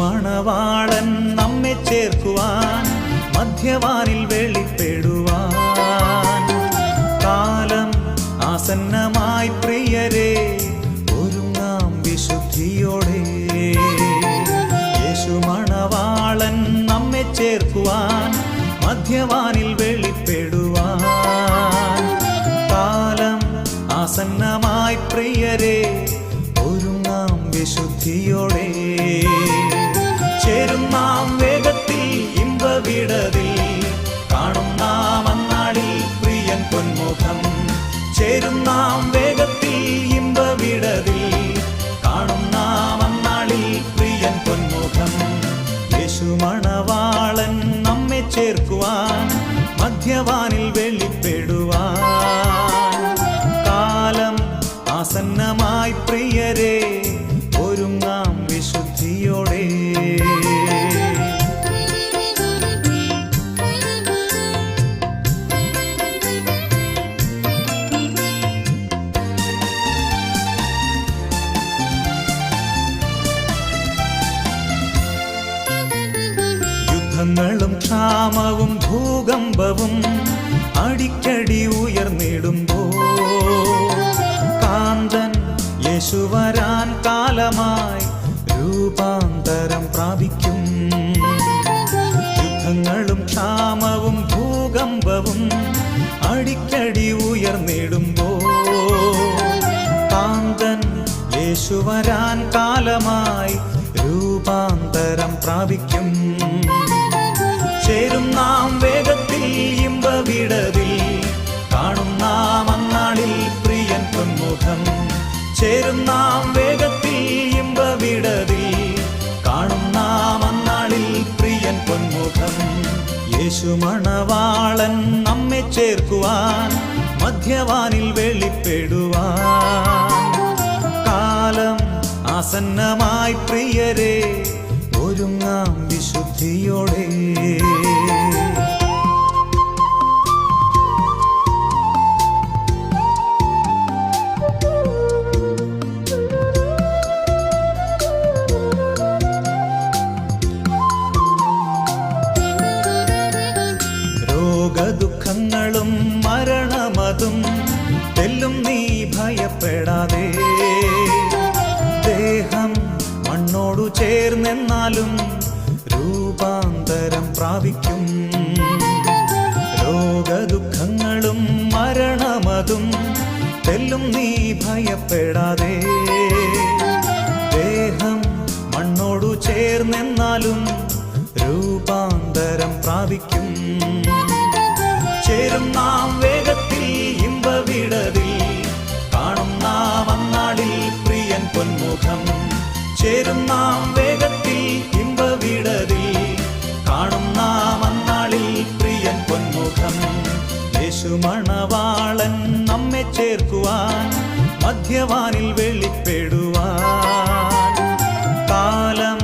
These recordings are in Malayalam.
യേശുമണവാളൻ നമ്മെ ചേർക്കുവാൻ മധ്യവാനിൽ വെളിപ്പെടുവാൻ കാലം ആസന്നമായി പ്രിയരെ ഒരുങ്ങാം വിശുദ്ധിയോടെ. യേശുമണവാളൻ നമ്മെ ചേർക്കുവാൻ മധ്യവാനിൽ വെളിപ്പെടുവാൻ കാലം ആസന്നമായി പ്രിയരെ ഒരുങ്ങാം വിശുദ്ധിയോടെ. ചേരും നാം വേഗത്തിൽ ഇമ്പവിടതിൽ കാണും നാം അന്നാളിൽ പ്രിയൻ പൊന്മുഖം. ചേരും നാം വേഗത്തിൽ ഇമ്പവിടതിൽ കാണും നാം അന്നാളിൽ പ്രിയൻ പൊന്മുഖം. യേശുമണവാളൻ നമ്മെ ചേർക്കുവാൻ മധ്യവാനിൽ വെളിപ്പെടുവാൻ കാലം ആസന്നമായി പ്രിയരെ ഒരുങ്ങാം വിശുദ്ധിയോടെ. യുദ്ധങ്ങളും ക്ഷാമവും ഭൂകമ്പവും അടിക്കടി ഉയർന്നിടുമ്പോൾ കാന്തൻ യേശു വരാൻ കാലമായി രൂപാന്തരം പ്രാപിക്കും. യുദ്ധങ്ങളും ക്ഷാമവും ഭൂകമ്പവും അടിക്കടി ഉയർന്നിടുമ്പോൾ കാന്തൻ യേശു വരാൻ കാലമായി രൂപാന്തരം പ്രാപിക്കും. ചേരും നാം വേഗത്തിൽ ഇമ്പവിടതിൽ കാണും നാം അന്നാളിൽ പ്രിയൻ പൊന്മുഖം. ചേരും നാം വേഗത്തിൽ ഇമ്പവിടതിൽ കാണും നാം അന്നാളിൽ പ്രിയൻ പൊന്മുഖം. യേശുമണവാളൻ നമ്മെ ചേർക്കുവാൻ മധ്യവാനിൽ വെളിപ്പെടുവാൻ കാലം ആസന്നമായി പ്രിയരെ ഒരുങ്ങാം വിശുദ്ധിയോടെ. രോഗദുഃഖങ്ങളും മരണമതും തെല്ലും നീ ഭയപ്പെടാതെ. ദേഹം മണ്ണോടു ചേർന്നെന്നാലും രൂപാന്തരം പ്രാപിക്കും. രോഗദുഃഖങ്ങളും മരണമതും തെല്ലും നീ ഭയപ്പെടാതെ. ദേഹം മണ്ണോടു ചേർന്നെന്നാലും രൂപാന്തരം പ്രാപിക്കും. ചേരും നാം വേഗത്തിൽ ഇമ്പവിടതിൽ കാണും നാം അന്നാളിൽ പ്രിയൻ പൊന്മുഖം. ചേരും നാം വേഗത്തിൽ ഇമ്പവിടതിൽ കാണും നാം അന്നാളിൽ പ്രിയൻ പൊന്മുഖം. യേശുമണവാളൻ നമ്മെ ചേർക്കുവാൻ മധ്യവാനിൽ വെളിപ്പെടുവാൻ കാലം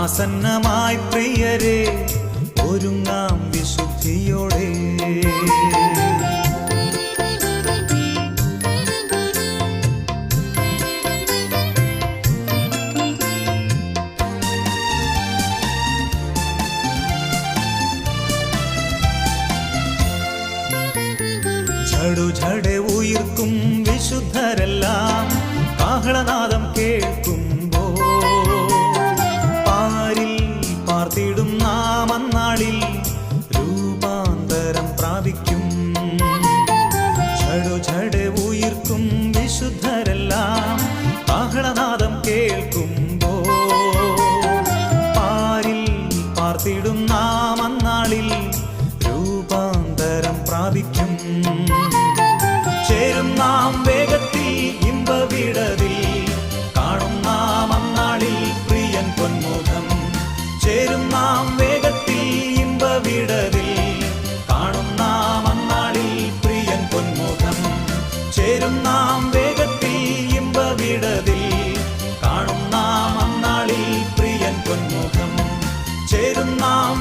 ആസന്നമായി പ്രിയരെ ഒരുങ്ങാം വിശുദ്ധിയോടെ. ഝടുഝടെ ഉയിർക്കും വിശുദ്ധരെല്ലാം കാഹളനാദം കേൾക്കുമ്പോൾ പാരിൽ പാർത്തിടും നാം അന്നാളിൽ രൂപാന്തരം പ്രാപിക്കും. ഝടുഝടെ ഉയിർക്കും വിശുദ്ധരെല്ലാം കാഹളനാദം കേൾക്കുമ്പോൾ പാരിൽ പാർത്തിടും നാം അന്നാളിൽ രൂപാന്തരം പ്രാപിക്കും. ചേരും നാം വേഗത്തിൽ ഇമ്പവിടതിൽ കാണും നാം അന്നാളിൽ പ്രിയൻ പൊന്മുഖം. ചേരും നാം വേഗത്തിൽ ഇമ്പവിടതിൽ കാണും നാം അന്നാളിൽ പ്രിയൻ പൊന്മുഖം. ചേരും നാം വേഗത്തിൽ ഇമ്പവിടതിൽ കാണും നാം അന്നാളിൽ പ്രിയൻ പൊന്മുഖം. ചേരും നാം